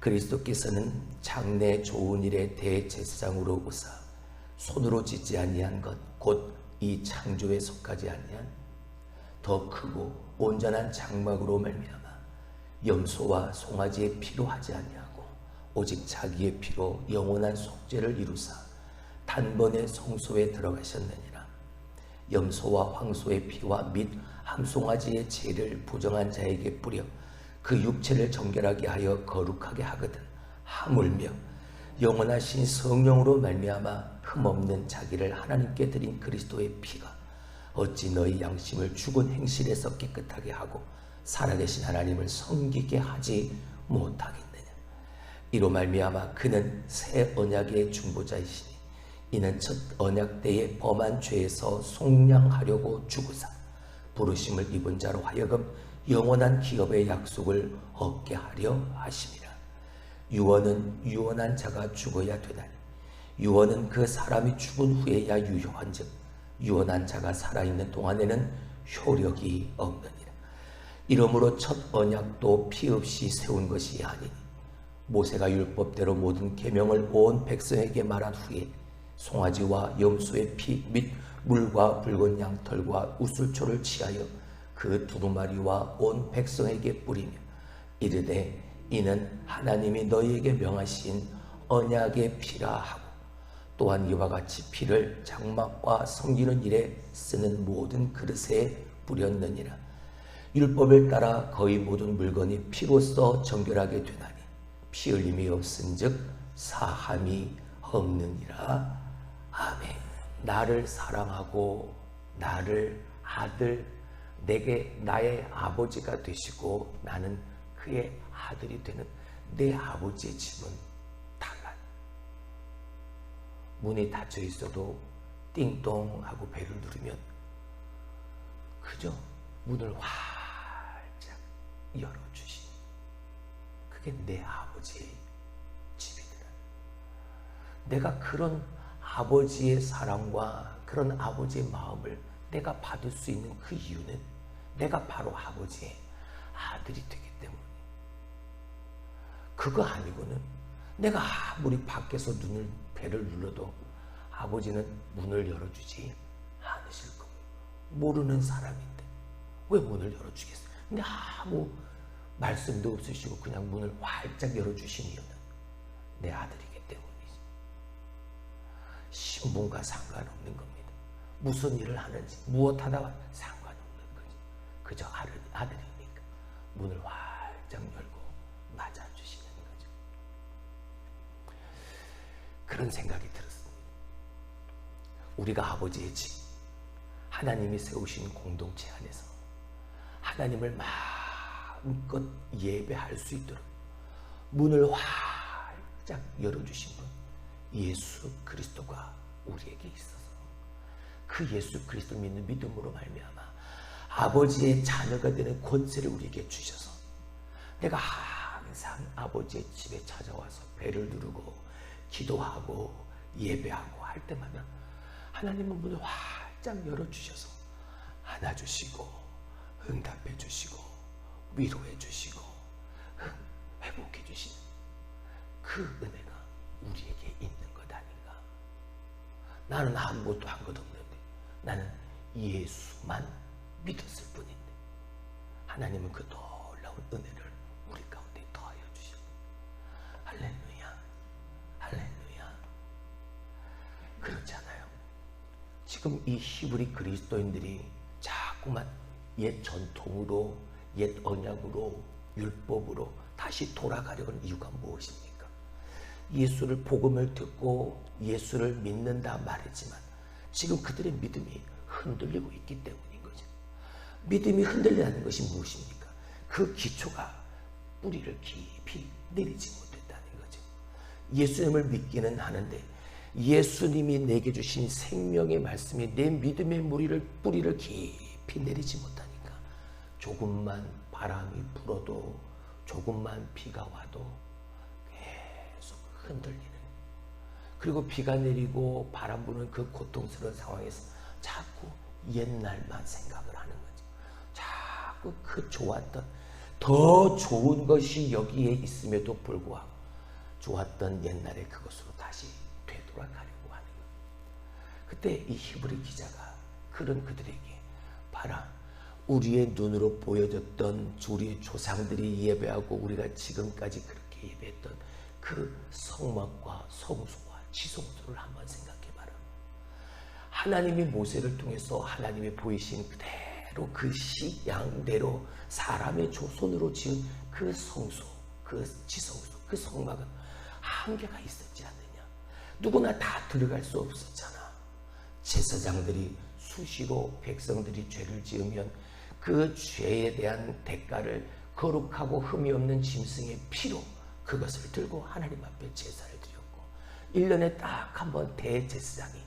그리스도께서는 장래 좋은 일의 대제사장으로 오사 손으로 짓지 아니한 것 곧 이 창조에 속하지 아니한 더 크고 온전한 장막으로 말미암아 염소와 송아지의 피로 하지 아니하고 오직 자기의 피로 영원한 속죄를 이루사 단번에 성소에 들어가셨느니라. 염소와 황소의 피와 및 함송아지의 죄를 부정한 자에게 뿌려 그 육체를 정결하게 하여 거룩하게 하거든. 하물며 영원하신 성령으로 말미암아 흠없는 자기를 하나님께 드린 그리스도의 피가 어찌 너희 양심을 죽은 행실에서 깨끗하게 하고 살아계신 하나님을 섬기게 하지 못하겠느냐. 이로 말미암아 그는 새 언약의 중보자이시니 이는 첫 언약 때에 범한 죄에서 속량하려고 죽으사 부르심을 입은 자로 하여금 영원한 기업의 약속을 얻게 하려 하심이라. 유언은 유언한 자가 죽어야 되나니 유언은 그 사람이 죽은 후에야 유효한즉 유언한 자가 살아있는 동안에는 효력이 없느니라. 이러므로 첫 언약도 피 없이 세운 것이 아니니 모세가 율법대로 모든 계명을 온 백성에게 말한 후에 송아지와 염소의 피 및 물과 붉은 양털과 우슬초를 취하여 그 두루마리와 온 백성에게 뿌리며 이르되 이는 하나님이 너희에게 명하신 언약의 피라 하고 또한 이와 같이 피를 장막과 섬기는 일에 쓰는 모든 그릇에 뿌렸느니라. 율법을 따라 거의 모든 물건이 피로써 정결하게 되나니 피 흘림이 없은즉 사함이 없느니라. 아멘. 나를 사랑하고 나를 아들 내게 나의 아버지가 되시고 나는 그의 아들이 되는 내 아버지의 집은 달라요. 문이 닫혀 있어도 띵동 하고 배를 누르면 그저 문을 활짝 열어주시. 그게 내 아버지의 집이더라. 내가 그런 아버지의 사랑과 그런 아버지의 마음을 내가 받을 수 있는 그 이유는 내가 바로 아버지의 아들이 되기 때문에. 그거 아니고는 내가 아무리 밖에서 배를 눌러도 아버지는 문을 열어주지 않으실 겁니다. 모르는 사람인데 왜 문을 열어주겠어요? 근데 아무 말씀도 없으시고 그냥 문을 활짝 열어주신 이유는 내 아들이기 때문이지. 신분과 상관없는 겁니다. 무슨 일을 하는지 무엇 하다가 상관없는 거지. 그저 아들이니까 문을 활짝 열고 맞아주시는 거죠. 그런 생각이 들었습니다. 우리가 아버지의 집, 하나님이 세우신 공동체 안에서 하나님을 마음껏 예배할 수 있도록 문을 활짝 열어주신 분 예수 그리스도가 우리에게 있어서 그 예수 그리스도를 믿는 믿음으로 말미암아 아버지의 자녀가 되는 권세를 우리에게 주셔서 내가 항상 아버지의 집에 찾아와서 배를 누르고 기도하고 예배하고 할 때마다 하나님은 문을 활짝 열어주셔서 안아주시고 응답해 주시고 위로해 주시고 회복해 주시는 그 은혜가 우리에게 있는 것 아닌가. 나는 아무것도 한 것 없는데 나는 예수만 믿었을 뿐인데 하나님은 그 놀라운 은혜를 우리 가운데 더하여 주셨고 할렐루야 할렐루야. 그렇잖아요. 지금 이 히브리 그리스도인들이 자꾸만 옛 전통으로 옛 언약으로 율법으로 다시 돌아가려는 이유가 무엇입니까? 예수를 복음을 듣고 예수를 믿는다 말했지만 지금 그들의 믿음이 흔들리고 있기 때문인 거죠. 믿음이 흔들리는 것이 무엇입니까? 그 기초가 뿌리를 깊이 내리지 못했다는 거죠. 예수님을 믿기는 하는데 예수님이 내게 주신 생명의 말씀이 내 믿음의 뿌리를 깊이 내리지 못하니까 조금만 바람이 불어도 조금만 비가 와도 계속 흔들리는, 그리고 비가 내리고 바람 부는 그 고통스러운 상황에서 자꾸 옛날만 생각을 하는 거죠. 자꾸 그 좋았던 더 좋은 것이 여기에 있음에도 불구하고 좋았던 옛날에 그것으로 다시 되돌아가려고 하는 것. 그때 이 히브리 기자가 그런 그들에게 봐라, 우리의 눈으로 보여졌던 우리의 조상들이 예배하고 우리가 지금까지 그렇게 예배했던 그 성막과 성소와 지성소를 한번 생각해봐라. 하나님이 모세를 통해서 하나님이 보이신 그대로 그 양대로 사람의 손으로 지은 그 성소, 그 지성소, 그 성막은 한계가 있었지 않느냐. 누구나 다 들어갈 수 없었잖아. 제사장들이 수시로 백성들이 죄를 지으면 그 죄에 대한 대가를 거룩하고 흠이 없는 짐승의 피로 그것을 들고 하나님 앞에 제사를 드렸고, 1년에 딱 한 번 대제사장이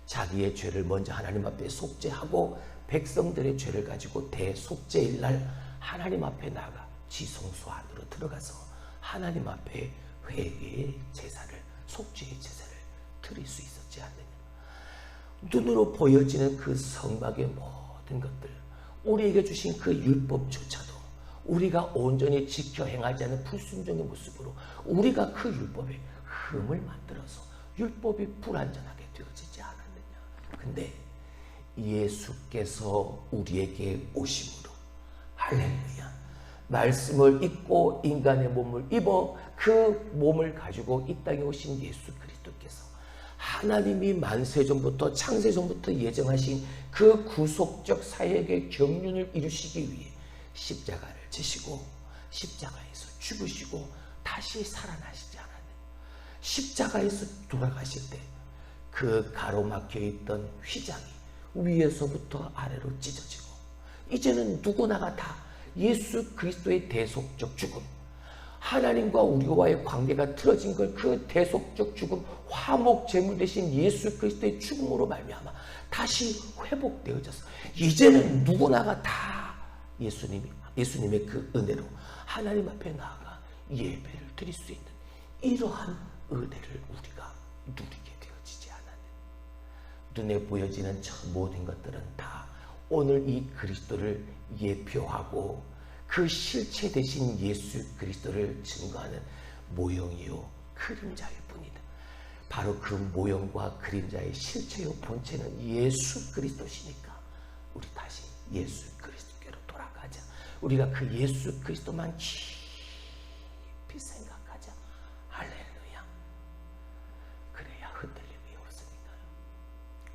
자기의 죄를 먼저 하나님 앞에 속죄하고 백성들의 죄를 가지고 대속죄일 날 하나님 앞에 나가 지성소 안으로 들어가서 하나님 앞에 회개의 제사를, 속죄의 제사를 드릴 수 있었지 않느냐. 눈으로 보여지는 그 성막의 모든 것들, 우리에게 주신 그 율법조차도 우리가 온전히 지켜 행하지 않은 불순종의 모습으로 우리가 그 율법에 흠을 만들어서 율법이 불완전하게 되어지지 않았느냐. 근데 예수께서 우리에게 오심으로, 할렐루야, 말씀을 잊고 인간의 몸을 입어 그 몸을 가지고 이 땅에 오신 예수 그리스도께서 하나님이 만세전부터 창세전부터 예정하신 그 구속적 사역의 경륜을 이루시기 위해 십자가를 지시고 십자가에서 죽으시고 다시 살아나시지 않았느냐. 십자가에서 돌아가실 때 그 가로막혀 있던 휘장이 위에서부터 아래로 찢어지고, 이제는 누구나가 다 예수 그리스도의 대속적 죽음, 하나님과 우리와의 관계가 틀어진 걸 그 대속적 죽음, 화목 제물 대신 예수 그리스도의 죽음으로 말미암아 다시 회복되어져서 이제는 누구나가 다 예수님의 그 은혜로 하나님 앞에 나아가 예배를 드릴 수 있는 이러한 은혜를 우리가 누리게 되어지지 않았느냐. 눈에 보여지는 저 모든 것들은 다 오늘 이 그리스도를 예표하고 그 실체 대신 예수 그리스도를 증거하는 모형이요 그림자일 뿐이다. 바로 그 모형과 그림자의 실체요 본체는 예수 그리스도시니까 우리 다시 예수 그리스도께로 돌아가자. 우리가 그 예수 그리스도만 깊이 생각하자. 할렐루야. 그래야 흔들림이 없으니까요.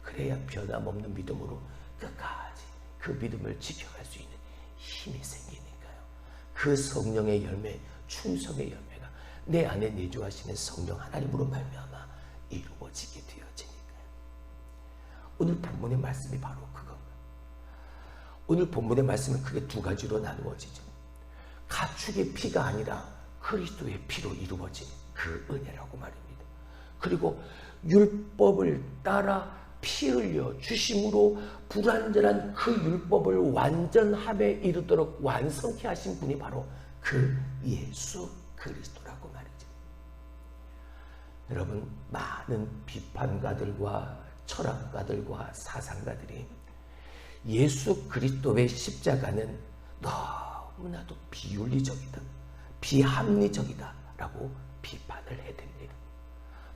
그래야 변함없는 믿음으로 끝까지 그 믿음을 지켜갈 수 있는 힘이 생기니까요. 그 성령의 열매, 충성의 열매가 내 안에 내주하시는 성령 하나님으로 말미암아 이루어지게 되어지니까요. 오늘 본문의 말씀이 바로 그겁니다. 오늘 본문의 말씀은 크게 두 가지로 나누어지죠. 가축의 피가 아니라 그리스도의 피로 이루어진 그 은혜라고 말입니다. 그리고 율법을 따라 피 흘려 주심으로 불완전한 그 율법을 완전함에 이르도록 완성케 하신 분이 바로 그 예수 그리스도라고 말이죠. 여러분, 많은 비판가들과 철학가들과 사상가들이 예수 그리스도의 십자가는 너무나도 비윤리적이다, 비합리적이다 라고 비판을 해댑니다.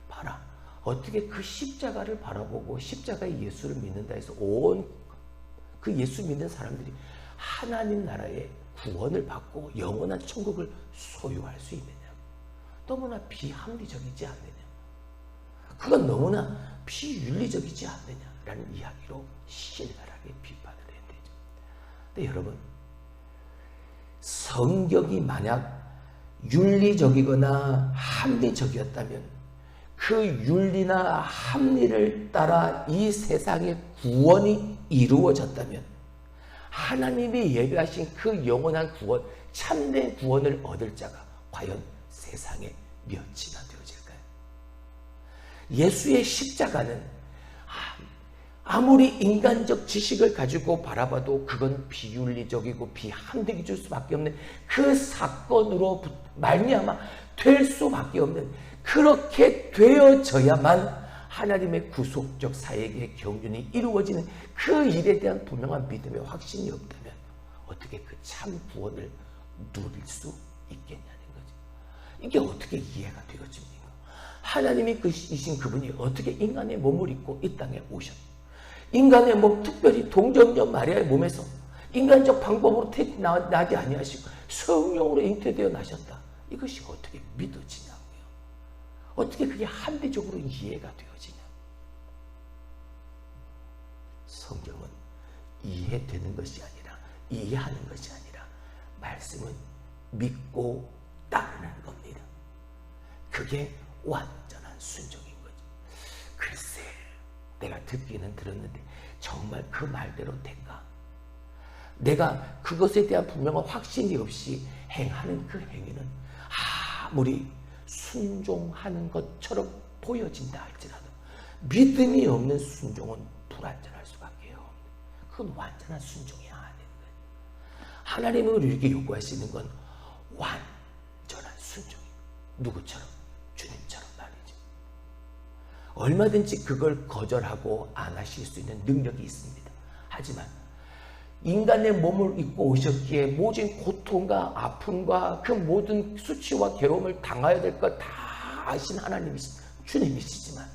봐라, 어떻게 그 십자가를 바라보고 십자가의 예수를 믿는다 해서 온 그 예수 믿는 사람들이 하나님 나라의 구원을 받고 영원한 천국을 소유할 수 있느냐. 너무나 비합리적이지 않느냐. 그건 너무나 비윤리적이지 않느냐라는 이야기로 신랄하게 비판을 했대죠. 근데 여러분, 성경이 만약 윤리적이거나 합리적이었다면 그 윤리나 합리를 따라 이 세상의 구원이 이루어졌다면 하나님이 예비하신 그 영원한 구원, 참된 구원을 얻을 자가 과연 세상에 몇이나 되어질까요? 예수의 십자가는 아무리 인간적 지식을 가지고 바라봐도 그건 비윤리적이고 비합리적일 수밖에 없는 그 사건으로 말미암아 될 수밖에 없는, 그렇게 되어져야만 하나님의 구속적 사역의 경륜이 이루어지는 그 일에 대한 분명한 믿음의 확신이 없다면 어떻게 그 참 구원을 누릴 수 있겠냐는 거죠. 이게 어떻게 이해가 되어집니까? 하나님이 이신 그분이 어떻게 인간의 몸을 입고 이 땅에 오셨? 인간의 몸, 특별히 동정녀 마리아의 몸에서 인간적 방법으로 나지 아니하시고 성령으로 잉태되어 나셨다. 이것이 어떻게 믿어지냐고요. 어떻게 그게 합리적으로 이해가 되어지냐. 성경은 이해되는 것이 아니라 이해하는 것이 아니라 말씀은 믿고 따르는 겁니다. 그게 완전한 순종인 거죠. 글쎄, 내가 듣기는 들었는데 정말 그 말대로 될까? 내가 그것에 대한 분명한 확신이 없이 행하는 그 행위는 아무리 순종하는 것처럼 보여진다 할지라도 믿음이 없는 순종은 불완전할 수밖에 없는, 그건 완전한 순종이 아닌 거예요. 하나님은 우리에게 요구하시는 건 완전한 순종이에요. 누구처럼? 주님처럼 말이죠. 얼마든지 그걸 거절하고 안 하실 수 있는 능력이 있습니다. 하지만 인간의 몸을 입고 오셨기에 모든 고통과 아픔과 그 모든 수치와 괴로움을 당해야 될 것 다 아신 주님이시지만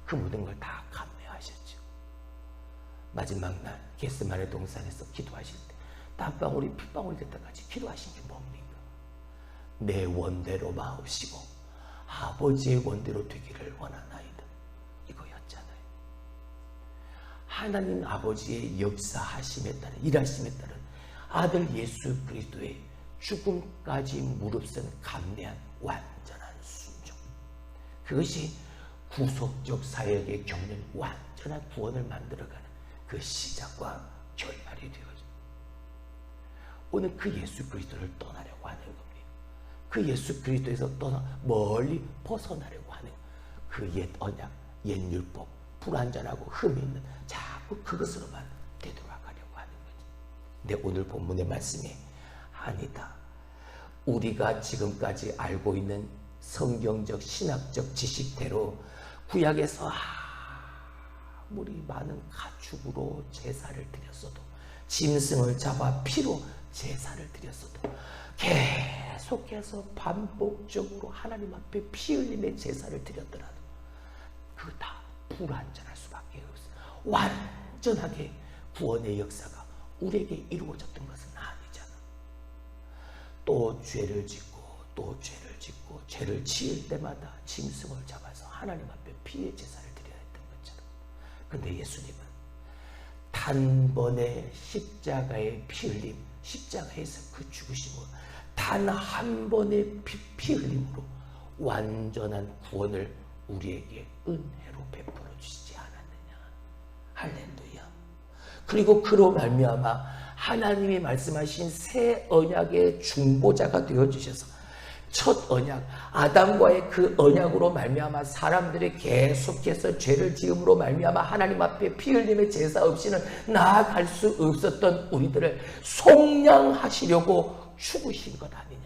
그 모든 걸 다 감내하셨죠. 마지막 날 겟세마네 동산에서 기도하실 때 땀방울이 핏방울이 될 때까지 기도하신 게 뭡니까? 내 원대로 마옵시고 아버지의 원대로 되기를 원하나이다. 이거였잖아요. 하나님 아버지의 역사하심에 따른, 일하심에 따른 아들 예수 그리스도의 죽음까지 무릅쓴 감내한 완전한 순종, 그것이 구속적 사역의 겪는 완전한 구원을 만들어가는 그 시작과 결말이 되어져. 오늘 그 예수 그리스도를 떠나려고 하는 겁니다. 그 예수 그리스도에서 떠나 멀리 벗어나려고 하는 그 옛 언약, 옛 율법, 불완전하고 흠이 있는 자꾸 그것으로만 되돌아가려고 하는 거죠. 근데 오늘 본문의 말씀이 아니다. 우리가 지금까지 알고 있는 성경적 신학적 지식대로 구약에서 아무리 많은 가축으로 제사를 드렸어도, 짐승을 잡아 피로 제사를 드렸어도, 계속해서 반복적으로 하나님 앞에 피 흘림의 제사를 드렸더라도 그거 다 불완전할 수밖에 없어요. 완전하게 구원의 역사가 우리에게 이루어졌던 것은 아니잖아. 또 죄를 짓고 또 죄를 짓고 죄를 지을 때마다 짐승을 잡아서 하나님 앞에 피의 제사를 드려야 했던 것처럼. 근데 예수님은 단번에 십자가의 피 흘림, 십자가에서 그 죽으심으로 단 한 번의 피 흘림으로 완전한 구원을 우리에게 은혜로 베풀어 주시지 않았느냐. 할렐루야. 그리고 그로 말미암아 하나님이 말씀하신 새 언약의 중보자가 되어 주셔서 첫 언약 아담과의 그 언약으로 말미암아 사람들이 계속해서 죄를 지음으로 말미암아 하나님 앞에 피 흘림의 제사 없이는 나아갈 수 없었던 우리들을 속량하시려고 죽으신 것 아니냐.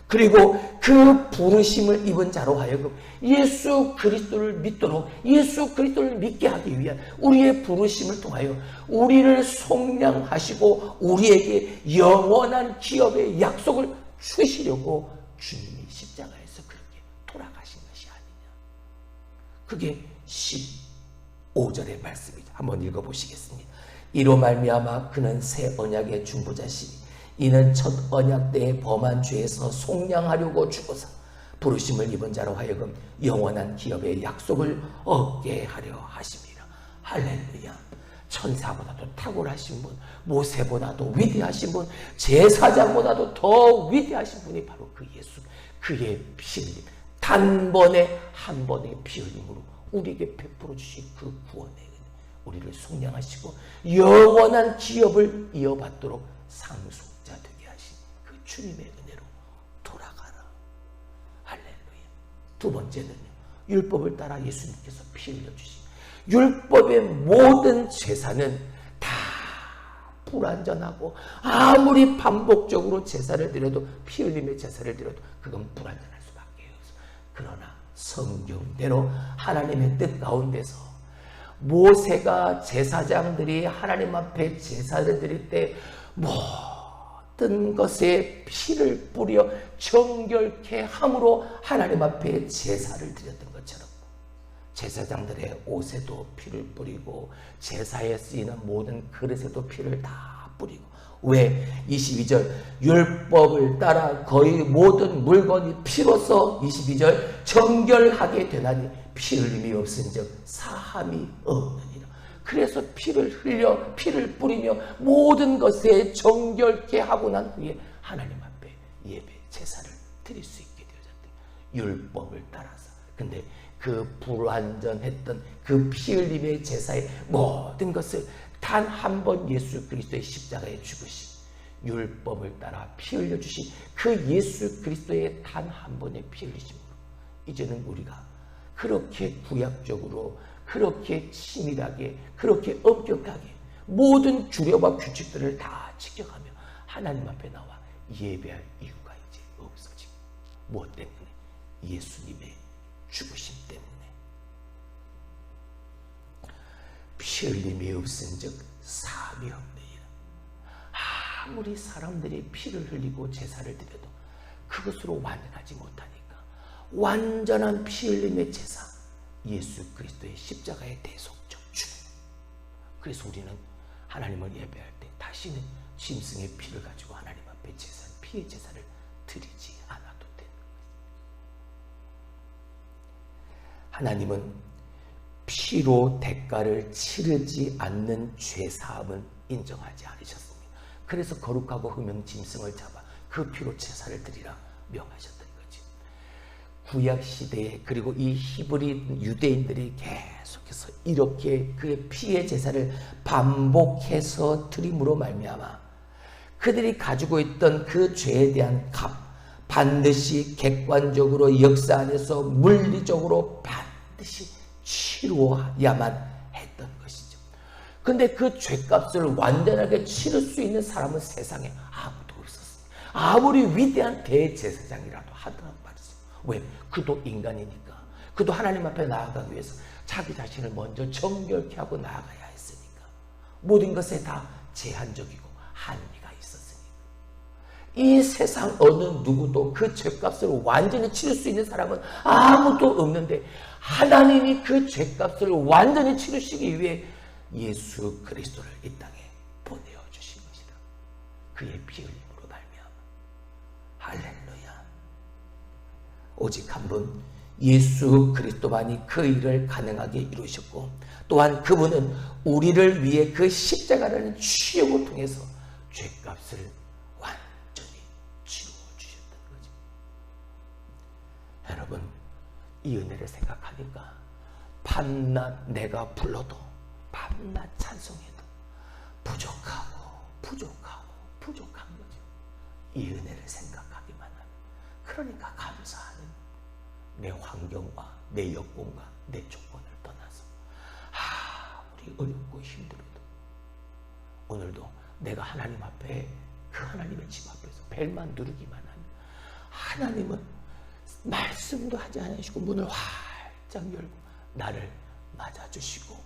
그리고 그 부르심을 입은 자로 하여금 예수 그리스도를 믿도록, 예수 그리스도를 믿게 하기 위한 우리의 부르심을 통하여 우리를 속량하시고 우리에게 영원한 기업의 약속을 주시려고 주님이 십자가에서 그렇게 돌아가신 것이 아니냐. 그게 15절의 말씀이죠. 한번 읽어보시겠습니다. 이로 말미암아 그는 새 언약의 중보자시니 이는 첫 언약 때에 범한 죄에서 속량하려고 죽어서 부르심을 입은 자로 하여금 영원한 기업의 약속을 얻게 하려 하심이라. 할렐루야. 천사보다도 탁월하신 분, 모세보다도 위대하신 분, 제사장보다도 더 위대하신 분이 바로 그 예수, 그의 피 흘림, 단번에 한 번의 피 흘림으로 우리에게 베풀어 주신 그 구원의 은혜, 우리를 속량하시고 영원한 기업을 이어받도록 상속자 되게 하신 그 주님의 은혜로 돌아가라. 할렐루야. 두 번째는요, 율법을 따라 예수님께서 피 흘려주신 율법의 모든 제사는 다 불완전하고 아무리 반복적으로 제사를 드려도 피 흘림의 제사를 드려도 그건 불완전할 수밖에 없어. 그러나 성경대로 하나님의 뜻 가운데서 모세가 제사장들이 하나님 앞에 제사를 드릴 때 모든 것에 피를 뿌려 정결케 함으로 하나님 앞에 제사를 드렸던 것처럼 제사장들의 옷에도 피를 뿌리고 제사에 쓰이는 모든 그릇에도 피를 다 뿌리고, 왜? 22절 율법을 따라 거의 모든 물건이 피로써 22절 정결하게 되나니 피 흘림이 없은즉 사함이 없느니라. 그래서 피를 흘려 피를 뿌리며 모든 것에 정결케 하고 난 후에 하나님 앞에 예배 제사를 드릴 수 있게 되어졌다. 율법을 따라서. 근데 그 불완전했던 그 피 흘림의 제사의 모든 것을 단 한 번 예수 그리스도의 십자가에 죽으신, 율법을 따라 피 흘려 주신 그 예수 그리스도의 단 한 번의 피 흘리심으로 이제는 우리가 그렇게 구약적으로, 그렇게 치밀하게, 그렇게 엄격하게 모든 규례와 규칙들을 다 지켜가며 하나님 앞에 나와 예배할 이유가 이제 없어지고, 무엇 때문에? 예수님의 죽으심 때문에. 피 흘림이 없은즉 사함이 없느니라. 아무리 사람들이 피를 흘리고 제사를 드려도 그것으로 완전하지 못하니까 완전한 피 흘림의 제사, 예수 그리스도의 십자가의 대속적 죽음. 그래서 우리는 하나님을 예배할 때 다시는 짐승의 피를 가지고 하나님 앞에 제사, 피의 제사를 드리지 않아도 되는 것입니다. 하나님은 피로 대가를 치르지 않는 죄사함은 인정하지 않으셨습니다. 그래서 거룩하고 흠영 짐승을 잡아 그 피로 제사를 드리라 명하셨던 거지. 구약시대에, 그리고 이 히브리 유대인들이 계속해서 이렇게 그 피의 제사를 반복해서 드림으로 말미암아 그들이 가지고 있던 그 죄에 대한 값, 반드시 객관적으로 역사 안에서 물리적으로 반드시 치루어야만 했던 것이죠. 근데 그 죄값을 완전하게 치를 수 있는 사람은 세상에 아무도 없었습니다. 아무리 위대한 대제사장이라도 하더란 말이죠. 왜? 그도 인간이니까. 그도 하나님 앞에 나아가기 위해서 자기 자신을 먼저 정결케 하고 나아가야 했으니까. 모든 것에 다 제한적이고 한계가 있었으니까. 이 세상 어느 누구도 그 죄값을 완전히 치를 수 있는 사람은 아무도 없는데, 하나님이 그 죄값을 완전히 치르시기 위해 예수 그리스도를 이 땅에 보내어 주신 것이다. 그의 피 흘림으로 말미암아. 할렐루야. 오직 한 분 예수 그리스도만이 그 일을 가능하게 이루셨고, 또한 그분은 우리를 위해 그 십자가라는 취역을 통해서 죄값을 완전히 치루어 주셨던 거죠. 여러분, 이 은혜를 생각하니까 밤낮 내가 불러도, 밤낮 찬송해도 부족한 거죠. 이 은혜를 생각하기만 하면. 그러니까 감사하는, 내 환경과 내 여건과 내 조건을 떠나서 우리 어렵고 힘들어도 오늘도 내가 하나님 앞에, 그 하나님의 집 앞에서 벨만 누르기만 하면 하나님은 말씀도 하지 않으시고 문을 활짝 열고 나를 맞아주시고,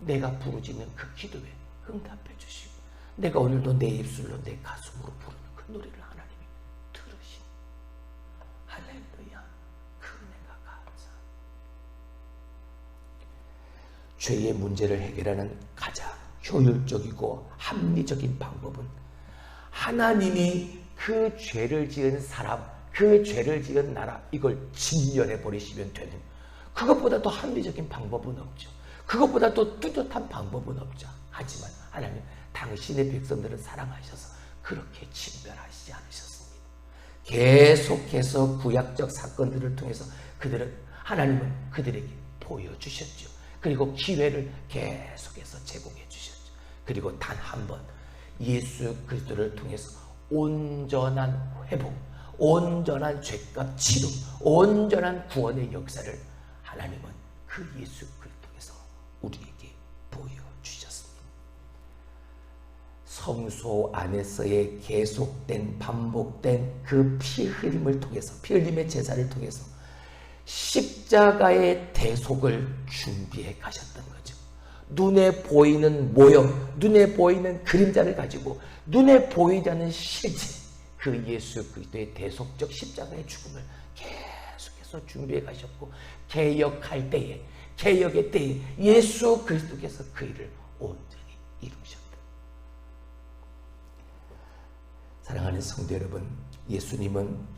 내가 부르짖는 그 기도에 응답해 주시고, 내가 오늘도 내 입술로 내 가슴으로 부르는 그 노래를 하나님이 들으시니, 할렐루야. 그 은혜가 감사합니다. 죄의 문제를 해결하는 가장 효율적이고 합리적인 방법은 하나님이 그 죄를 지은 사람, 그 죄를 지은 나라, 이걸 진멸해 버리시면 되는, 그것보다 더 합리적인 방법은 없죠. 그것보다 더 뚜렷한 방법은 없죠. 하지만 하나님, 당신의 백성들을 사랑하셔서 그렇게 진멸하시지 않으셨습니다. 계속해서 구약적 사건들을 통해서 하나님은 그들에게 보여주셨죠. 그리고 기회를 계속해서 제공해 주셨죠. 그리고 단 한 번 예수 그리스도를 통해서 온전한 회복, 온전한 죄값 치료, 온전한 구원의 역사를 하나님은 그 예수 그리스도에서 우리에게 보여주셨습니다. 성소 안에서의 계속된 반복된 그 피 흘림을 통해서, 피 흘림의 제사를 통해서 십자가의 대속을 준비해 가셨던 거죠. 눈에 보이는 모형, 눈에 보이는 그림자를 가지고 눈에 보이지 않는 실제, 그 예수 그리스도의 대속적 십자가의 죽음을 계속해서 준비해 가셨고, 개역할 때에, 개역의 때에 예수 그리스도께서 그 일을 온전히 이루셨다. 사랑하는 성도 여러분, 예수님은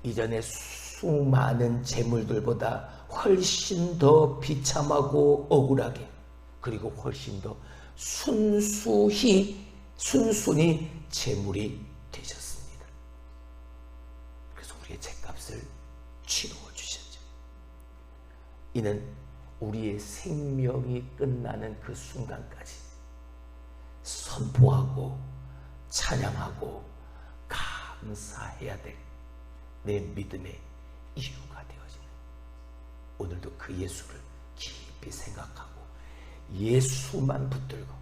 이전에 수많은 재물들보다 훨씬 더 비참하고 억울하게, 그리고 훨씬 더 순순히 재물이 되셨습니다. 그래서 우리의 죄값을 치루어 주셨죠. 이는 우리의 생명이 끝나는 그 순간까지 선포하고 찬양하고 감사해야 될 내 믿음의 이유가 되어지는, 오늘도 그 예수를 깊이 생각하고 예수만 붙들고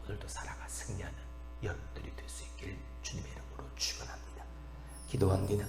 오늘도 살아가 승리하는 여러분들이 될 수 있길 주님의 이름으로 축원합니다. 기도합니다.